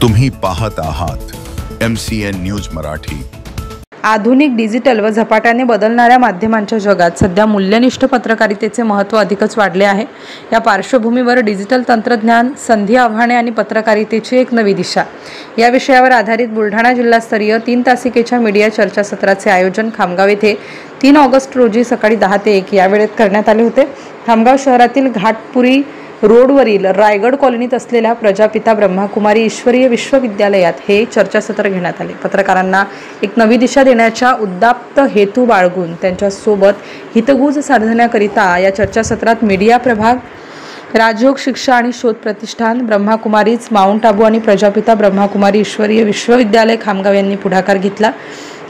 तुम्ही पाहत आहात MCN न्यूज मराठी। आधुनिक डिजिटल व झपाट्याने बदलणाऱ्या माध्यमांच्या जगात सध्या मूल्यनिष्ठ पत्रकारितेचे महत्त्व अधिकच वाढले आहे। या पार्श्वभूमीवर डिजिटल तंत्रज्ञान, संधी, आव्हाने आणि पत्रकारितेची एक नवी दिशा या विषयावर आधारित बुलढाणा जिल्हास्तरीय 3 तासिकेच्या मीडिया चर्चासत्राचे आयोजन खामगाव येथे 3 ऑगस्ट रोजी सकाळी 10 ते 1 या वेळेत करण्यात आले होते। खामगाव शहरातील घाटपुरी रोडवरील रायगड कॉलनीत असलेल्या प्रजापिता ब्रह्माकुमारी ईश्वरीय विश्वविद्यालयात हे चर्चासत्र घेण्यात आले। पत्रकारांना एक नवी दिशा देण्याचा उद्दात्त हेतू बाळगून त्यांच्यासोबत हितगुज साधण्याकरिता या चर्चासत्रात मीडिया प्रभाग, राजयोग शिक्षा आणि शोध प्रतिष्ठान, ब्रह्माकुमारीज माउंट आबू आणि प्रजापिता ब्रह्माकुमारी ईश्वरीय विश्वविद्यालय खामगाव यांनी पुढाकार घेतला।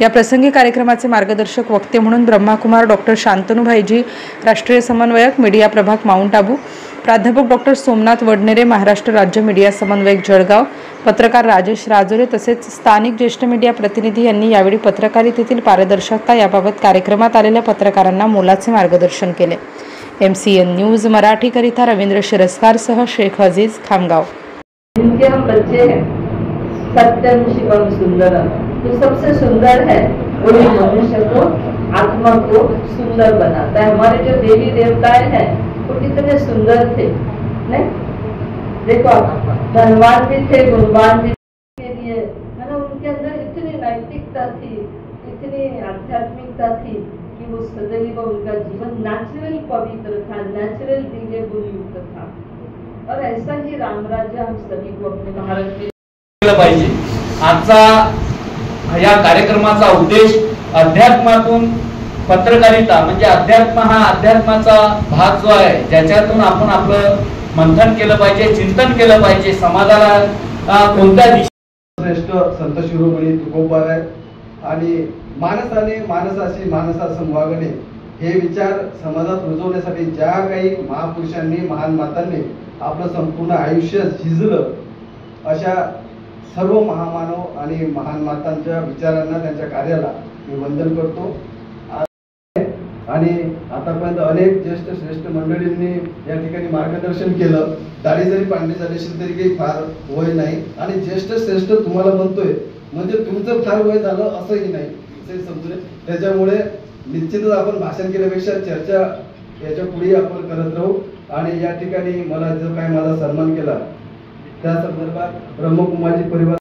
या प्रसंगी कार्यक्रमाचे मार्गदर्शक वक्ते म्हणून ब्रह्माकुमार डॉक्टर शांतनु भाईजी, राष्ट्रीय समन्वयक मीडिया प्रभाग माउंट आबू, प्राध्यापक डॉक्टर सोमनाथ वडनेरे, महाराष्ट्र राज्य मीडिया समन्वयक जळगाव, पत्रकार राजेश राजोरे तसेच स्थानिक ज्येष्ठ मीडिया प्रतिनिधी यांनी यावेळी पत्रकारितेतील पारदर्शकता याबाबत कार्यक्रमात आलेल्या पत्रकारांना मोलाचे मार्गदर्शन केले। MCN न्यूज मराठी करिता रवींद्र शिरस्कार सह शेख अजीज, खामगाव। जिनके हम बच्चे हैं, सत्यम शिवम सुंदर, जो सबसे सुंदर है वही मनुष्य को, आत्मा को सुंदर बनाता है। हमारे जो देवी देवताएं हैं वो कितने सुंदर थे, नहीं? देखो आप, धनवान भी थे, गुणवान भी के लिए है ना, उनके अंदर इतनी नैतिकता थी, इतनी आध्यात्मिकता थी कि वो सदैव उनका जीवन नेचुरल पवित्र था, नेचुरल दिव्य गुण युक्त था। और ऐसा ही रामराज्य हम सभी को अपने भारत में केलं पाहिजे। आजचा या कार्यक्रमाचा उद्देश अध्यात्मातून पत्रकारिता म्हणजे अध्यात्म हा अध्यात्माचा भाग जो आहे, ज्याच्यातून आपण आपलं मंथन केलं पाहिजे, चिंतन केलं पाहिजे, समाजाला कोणत्या दिशेने श्रेष्ठ संत शिरोमणी तुकोबार आहे आणि माणसाने माणसाशी माणसासम वागणे हे विचार समाजात रुजवण्यासाठी ज्या काही महापुरुषांनी, महान मातांनी आपलं संपूर्ण आयुष्य झिजलं, अशा सर्व महामानव आणि महान मातांच्या विचारांना, त्यांच्या कार्याला मी वंदन करतो। आणि आतापर्यंत अनेक ज्येष्ठ श्रेष्ठ मंडळींनी या ठिकाणी मार्गदर्शन केलं। दाढी जरी पांढरी झाली असेल तरी काही फार वय नाही आणि ज्येष्ठ श्रेष्ठ तुम्हाला म्हणतोय म्हणजे तुमचं फार वय झालं असंही नाही, असे समजून। त्याच्यामुळे निश्चितच आपण भाषण केल्यापेक्षा चर्चा याच्या पुढे आपण करत राहू। आणि या ठिकाणी मला जो काही माझा सन्मान केला त्या संदर्भात ब्रह्मकुमारी परिवार